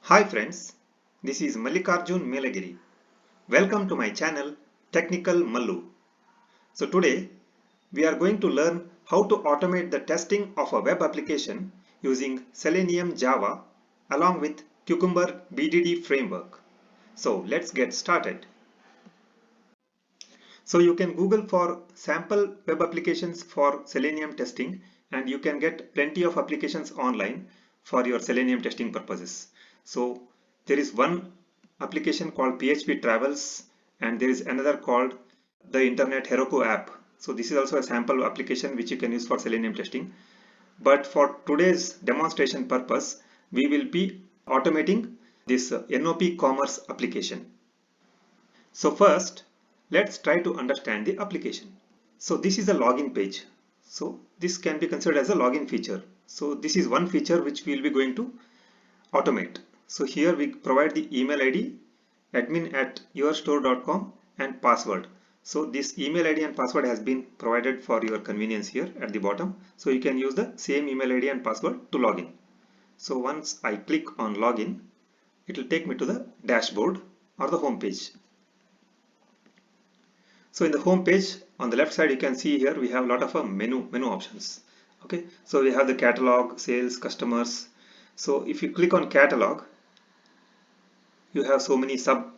Hi friends, this is Mallikarjun Melagiri. Welcome to my channel Technical Mallu. So today we are going to learn how to automate the testing of a web application using Selenium Java along with Cucumber BDD Framework. So let's get started. So you can Google for sample web applications for Selenium testing and you can get plenty of applications online for your Selenium testing purposes. So there is one application called PHP Travels and there is another called the Internet Heroku app. So this is also a sample application which you can use for Selenium testing. But for today's demonstration purpose, we will be automating this nopCommerce application. So first, let's try to understand the application. So this is a login page. So this can be considered as a login feature. So this is one feature which we will be going to automate. So here we provide the email ID admin@yourstore.com and password. So this email ID and password has been provided for your convenience here at the bottom. So you can use the same email ID and password to log in. So once I click on login, it will take me to the dashboard or the home page. So in the home page on the left side, you can see here we have a lot of menu options. Okay, so we have the catalog, sales, customers. So if you click on catalog, you have so many sub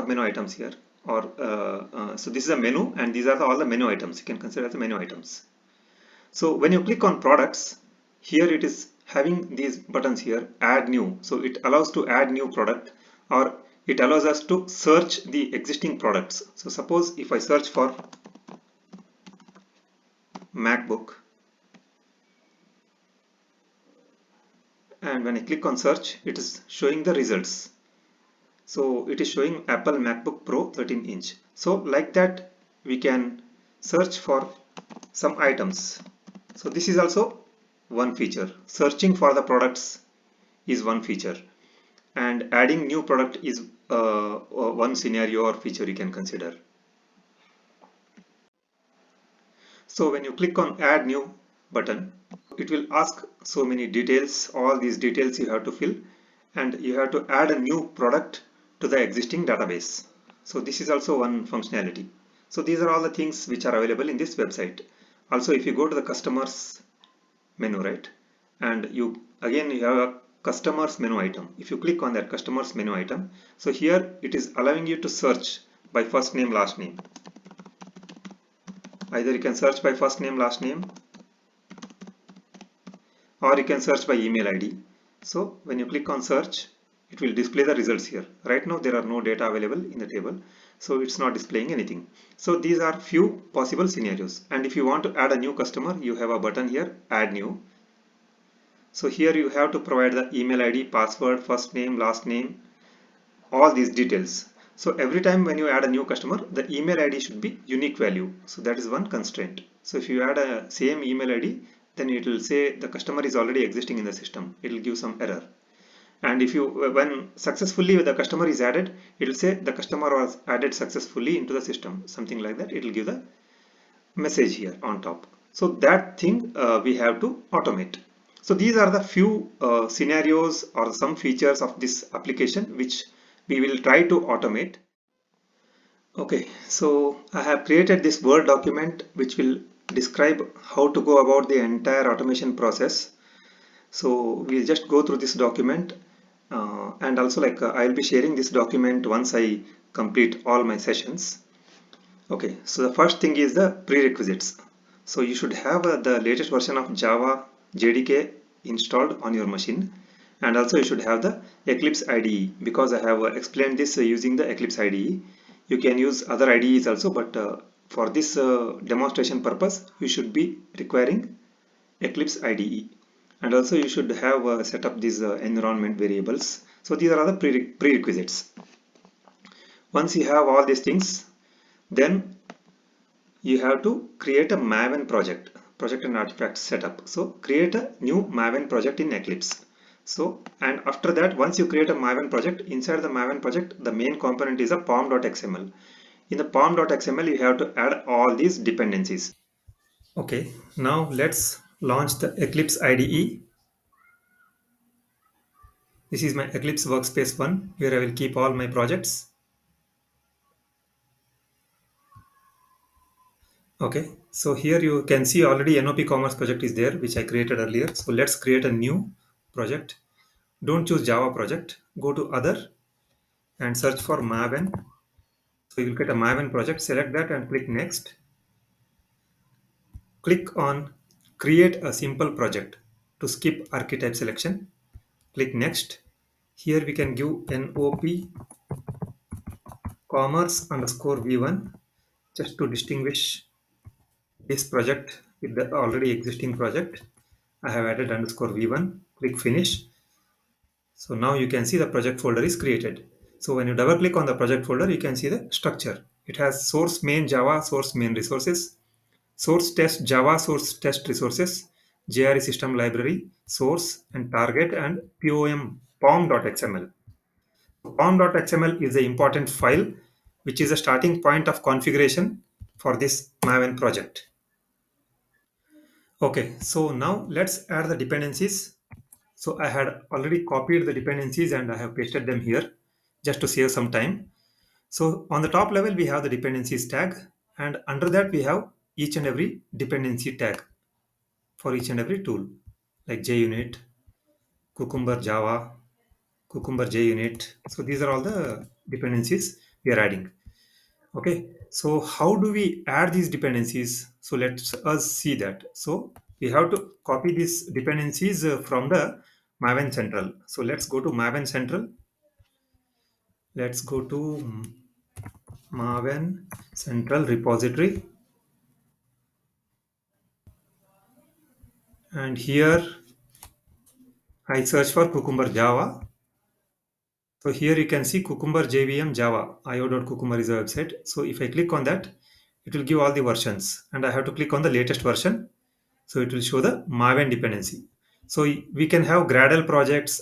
menu items here. So this is a menu, and these are all the menu items. You can consider as the menu items. So when you click on products, here it is having these buttons here, add new. So it allows to add new product, or it allows us to search the existing products. So suppose if I search for MacBook, and when I click on search, it is showing the results. So it is showing Apple MacBook Pro 13-inch. So like that, we can search for some items. So this is also one feature. Searching for the products is one feature, and adding new product is one scenario or feature you can consider. So when you click on add new button, it will ask so many details. All these details you have to fill, and you have to add a new product to the existing database. So this is also one functionality. So these are all the things which are available in this website. Also, if you go to the customers menu, right, and you have a customers menu item. If you click on that customers menu item, so here it is allowing you to search by first name, last name. Either you can search by first name, last name, or you can search by email ID. So when you click on search, it will display the results here. Right now there are no data available in the table, so it's not displaying anything. So these are few possible scenarios, and if you want to add a new customer, you have a button here, add new. So here you have to provide the email ID, password, first name, last name, all these details. So every time when you add a new customer, the email ID should be unique value. So that is one constraint. So if you add a same email ID, then it will say the customer is already existing in the system. It will give some error. And if you, when successfully the customer is added, it will say the customer was added successfully into the system, something like that. It will give the message here on top. So that thing we have to automate. So these are the few scenarios or some features of this application which we will try to automate. Okay, so I have created this Word document which will describe how to go about the entire automation process. So we'll just go through this document and also I'll be sharing this document once I complete all my sessions. Okay, so the first thing is the prerequisites. So you should have the latest version of Java JDK installed on your machine, and also you should have the Eclipse IDE, because I have explained this using the Eclipse IDE. You can use other IDEs also, but for this demonstration purpose, you should be requiring Eclipse IDE. And also you should have set up these environment variables. So these are the prerequisites. Once you have all these things, then you have to create a Maven project and artifact setup. So create a new Maven project in Eclipse. So, and after that, once you create a Maven project, inside the Maven project, the main component is a pom.xml. In the pom.xml, you have to add all these dependencies. Okay, now let's launch the Eclipse IDE. This is my Eclipse workspace one where I will keep all my projects. Okay, so here you can see already nopCommerce project is there, which I created earlier. So let's create a new project. Don't choose Java project. Go to other and search for Maven. So you will get a Maven project. Select that and click next. Click on create a simple project. To skip archetype selection, click next. Here we can give nop commerce underscore v1 just to distinguish this project with the already existing project. I have added underscore v1. Click finish. So now you can see the project folder is created. So when you double click on the project folder, you can see the structure. It has source main Java, source main resources, source test Java, source test resources, JRE system library, source and target, and pom.xml. Pom.xml is the important file which is a starting point of configuration for this Maven project. Okay, so now let's add the dependencies. So I had already copied the dependencies and I have pasted them here just to save some time. So on the top level, we have the dependencies tag, and under that we have each and every dependency tag for each and every tool like JUnit, Cucumber Java, Cucumber JUnit. So these are all the dependencies we are adding. Okay, so how do we add these dependencies? So let's us see that. So we have to copy these dependencies from the Maven Central. So let's go to Maven Central. Let's go to Maven Central repository, and here I search for Cucumber Java. So here you can see Cucumber JVM Java. io.cucumber is a website. So if I click on that, it will give all the versions, and I have to click on the latest version. So it will show the Maven dependency. So we can have Gradle projects,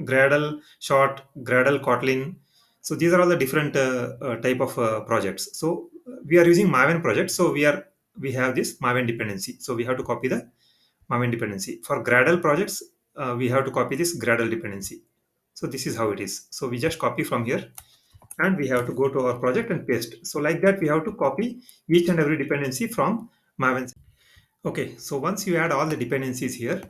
Gradle Short, Gradle Kotlin. So these are all the different type of projects. So we are using Maven project. So we have this Maven dependency. So we have to copy the Maven dependency. For Gradle projects, we have to copy this Gradle dependency. So this is how it is. So we just copy from here and we have to go to our project and paste. So like that, we have to copy each and every dependency from Maven. Okay, so once you add all the dependencies here,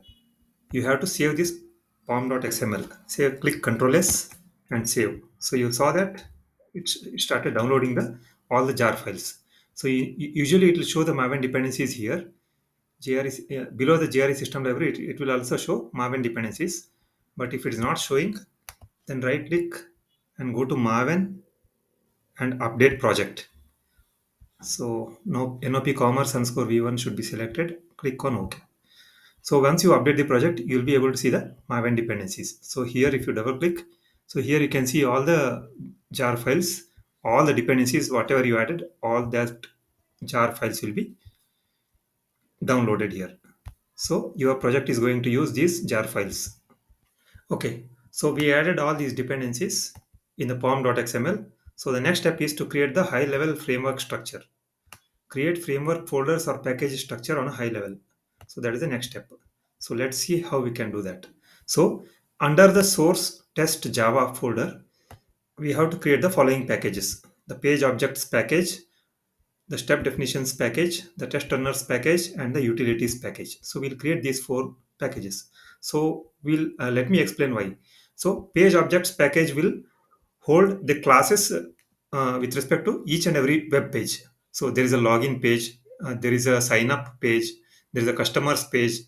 you have to save this pom.xml. Save, click Ctrl S and save. So you saw that it started downloading the all the jar files. So usually it will show the Maven dependencies here. GRE, below the GRE system library, it will also show Maven dependencies. But if it is not showing, then right click and go to Maven and update project. So no nopCommerce underscore v1 should be selected. Click on OK. So once you update the project, you'll be able to see the Maven dependencies. So here, if you double click, so here you can see all the jar files, all the dependencies, whatever you added, all that jar files will be downloaded here. So your project is going to use these jar files. Okay, so we added all these dependencies in the pom.xml. So the next step is to create the high level framework structure. Create framework folders or package structure on a high level. So that is the next step. So let's see how we can do that. So under the source test Java folder, we have to create the following packages: the page objects package, the step definitions package, the testRunners package, and the utilities package. So we'll create these four packages. So we'll let me explain why. So page objects package will hold the classes with respect to each and every web page. So there is a login page, there is a sign up page, there is a customers page,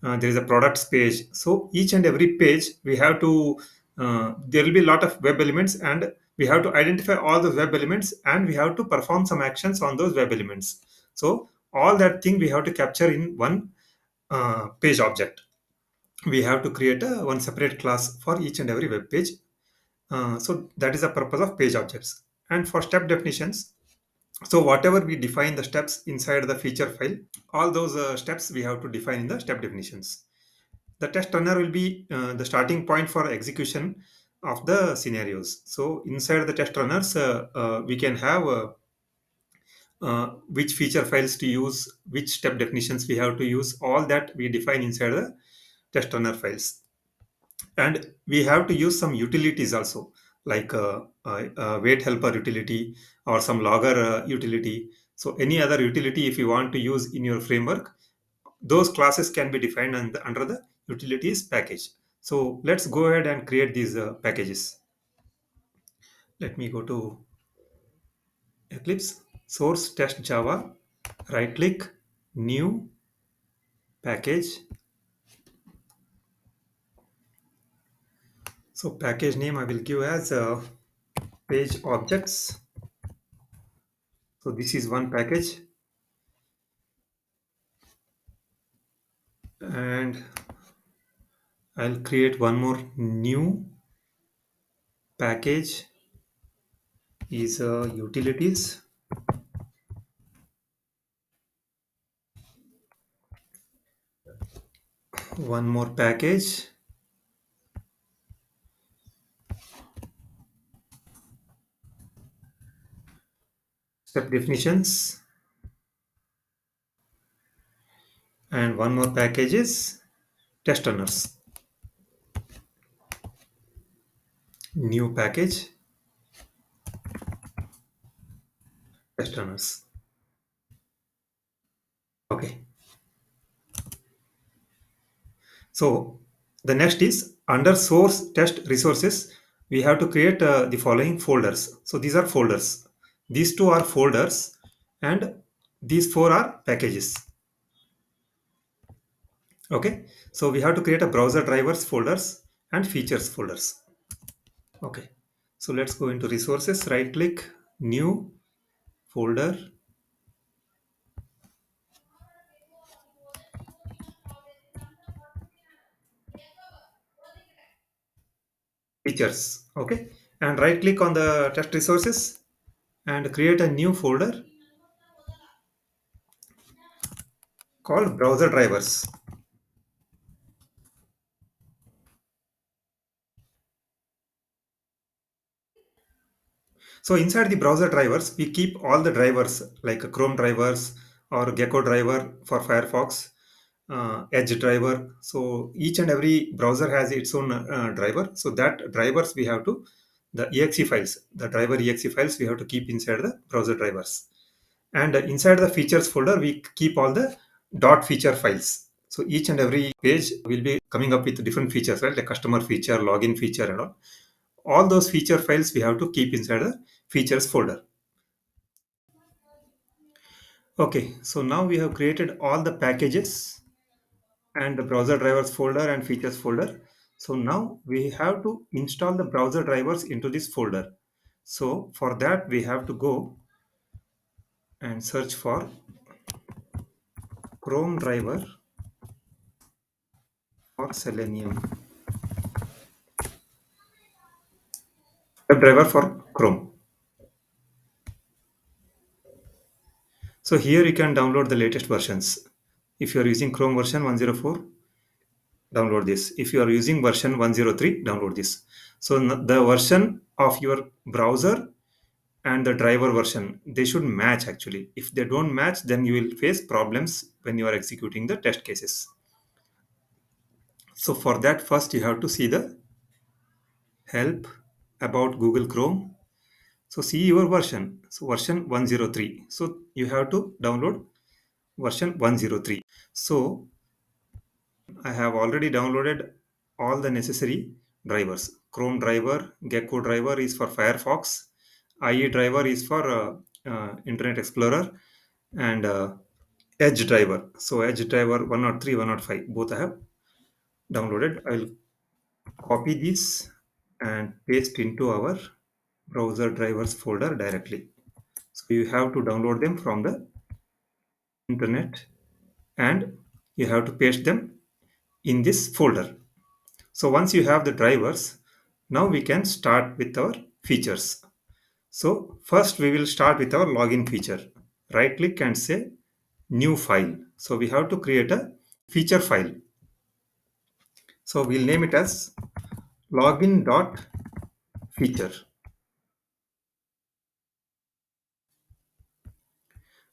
there is a products page. So each and every page we have to there will be a lot of web elements, and we have to identify all those web elements, and we have to perform some actions on those web elements. So all that thing we have to capture in one page object. We have to create a one separate class for each and every web page. So that is the purpose of page objects. And for step definitions, so whatever we define the steps inside the feature file, all those steps we have to define in the step definitions. The test runner will be the starting point for execution of the scenarios. So inside the test runners, we can have which feature files to use, which step definitions we have to use, all that we define inside the test runner files. And we have to use some utilities also, like wait helper utility or some logger utility. So any other utility if you want to use in your framework, those classes can be defined under the utilities package. So let's go ahead and create these packages. Let me go to Eclipse, source test Java, right click, new package. So package name I will give as page objects. So this is one package, and I'll create one more new package is utilities. One more package, step definitions, and one more package is testRunners. New package, testRunners. Okay. So the next is under source test resources, we have to create the following folders. So these are folders. These two are folders, and these four are packages. Okay. So we have to create a browser drivers folders and features folders. Okay. So let's go into resources, right click, new folder, features. Okay. And right click on the test resources and create a new folder called browser drivers. So inside the browser drivers, we keep all the drivers like Chrome drivers or Gecko driver for Firefox, Edge driver. So each and every browser has its own driver. So that drivers we have to, the exe files, the driver exe files we have to keep inside the browser drivers. And inside the features folder, we keep all the dot feature files. So each and every page will be coming up with different features, right? Like customer feature, login feature, and all those feature files we have to keep inside the features folder. Okay, so now we have created all the packages and the browser drivers folder and features folder. So now we have to install the browser drivers into this folder. So for that we have to go and search for Chrome driver for Selenium, web driver for Chrome. So here you can download the latest versions. If you are using Chrome version 104, download this. If you are using version 103, download this. So the version of your browser and the driver version, they should match actually. If they don't match, then you will face problems when you are executing the test cases. So for that, first you have to see the help about Google Chrome. So see your version. So version 103. So you have to download version 103. So I have already downloaded all the necessary drivers. Chrome driver, Gecko driver is for Firefox, IE driver is for Internet Explorer, and Edge driver. So Edge driver 103, 105, both I have downloaded. I'll copy this and paste into our browser drivers folder directly. So you have to download them from the internet, and you have to paste them in this folder. So once you have the drivers, now we can start with our features. So first we will start with our login feature. Right click and say new file. So we have to create a feature file. So we'll name it as login.feature.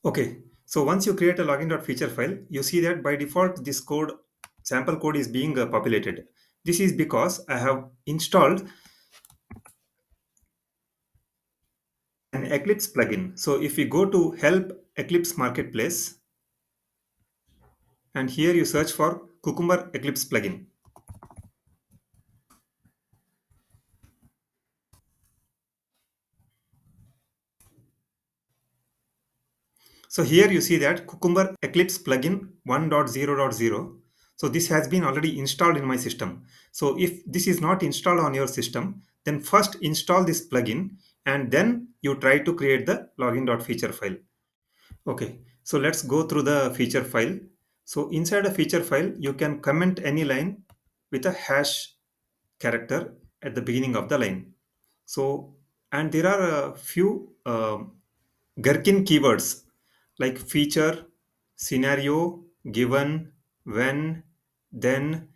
Okay. So once you create a login.feature file, you see that by default this code, sample code is being populated. This is because I have installed an Eclipse plugin. So if we go to Help Eclipse Marketplace, and here you search for Cucumber Eclipse plugin. So here you see that Cucumber Eclipse plugin 1.0.0. So this has been already installed in my system. So if this is not installed on your system, then first install this plugin and then you try to create the login.feature file. Okay, so let's go through the feature file. So inside a feature file, you can comment any line with a hash character at the beginning of the line. So, and there are a few Gherkin keywords like feature, scenario, given, when, then,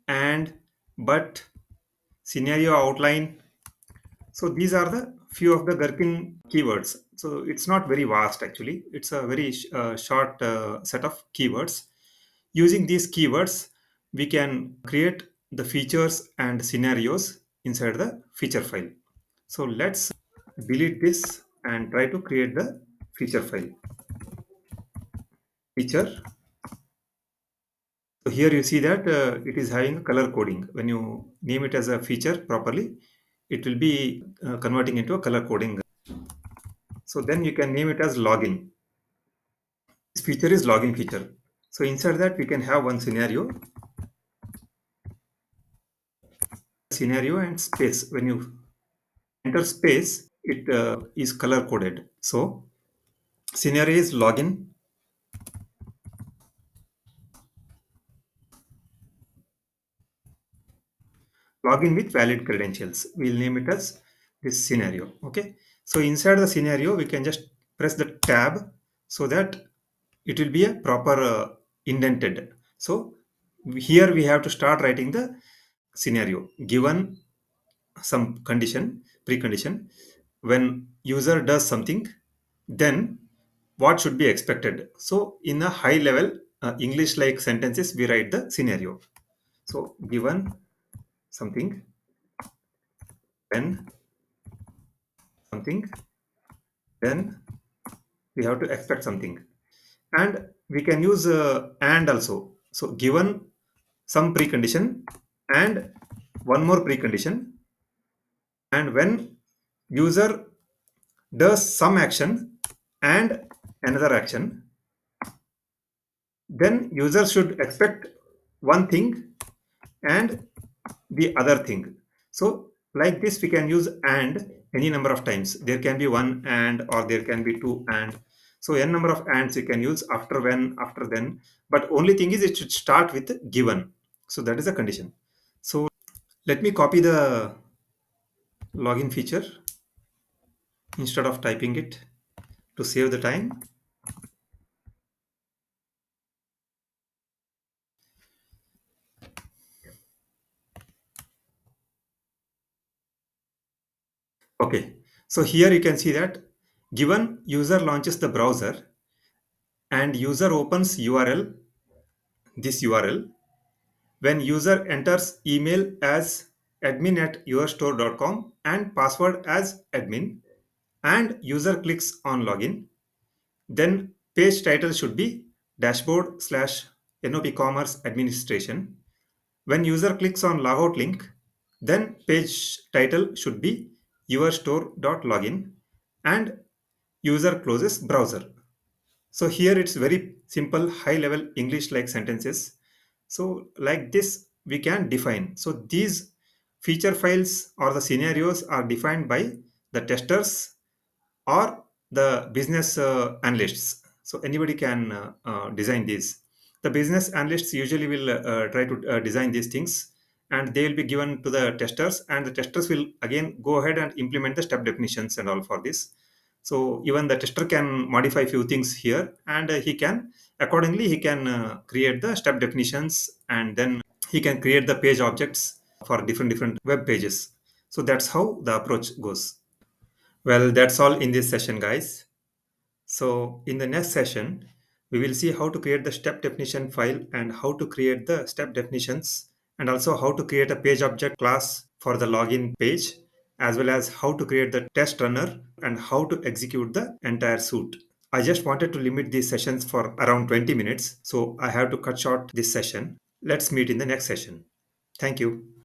and, but, scenario outline. So these are the few of the Gherkin keywords. So it's not very vast actually. It's a very short set of keywords. Using these keywords, we can create the features and scenarios inside the feature file. So let's delete this and try to create the feature file. Feature. So here you see that it is having a color coding. When you name it as a feature properly, it will be converting into a color coding. So then you can name it as login. This feature is login feature. So inside that we can have one scenario and space. When you enter space, it is color coded. So scenario is login with valid credentials. We'll name it as this scenario. Okay. So inside the scenario, we can just press the tab so that it will be a proper indented. So here we have to start writing the scenario given some condition, precondition. When user does something, then what should be expected. So in a high level English like sentences, we write the scenario. So given something, when something, then we have to expect something. And we can use and also. So given some precondition and one more precondition, and when user does some action and another action, then user should expect one thing and the other thing. So like this we can use and any number of times. There can be one and, or there can be two and. So n number of ands you can use after when, after then, but only thing is it should start with given. So that is a condition. So let me copy the login feature instead of typing it to save the time. Okay, so here you can see that given user launches the browser and user opens URL, this URL, when user enters email as admin@yourstore.com and password as admin and user clicks on login, then page title should be dashboard slash nopCommerce administration. When user clicks on logout link, then page title should be yourstore.login and user closes browser. So here it's very simple, high level English like sentences. So like this, we can define. So these feature files or the scenarios are defined by the testers or the business analysts. So anybody can design these. The business analysts usually will try to design these things and they will be given to the testers, and the testers will again go ahead and implement the step definitions and all for this. So even the tester can modify few things here, and he can accordingly he can create the step definitions, and then he can create the page objects for different web pages. So that's how the approach goes. Well, that's all in this session, guys. So in the next session, we will see how to create the step definition file and how to create the step definitions and also how to create a page object class for the login page, as well as how to create the test runner and how to execute the entire suite. I just wanted to limit these sessions for around 20 minutes, so I have to cut short this session. Let's meet in the next session. Thank you.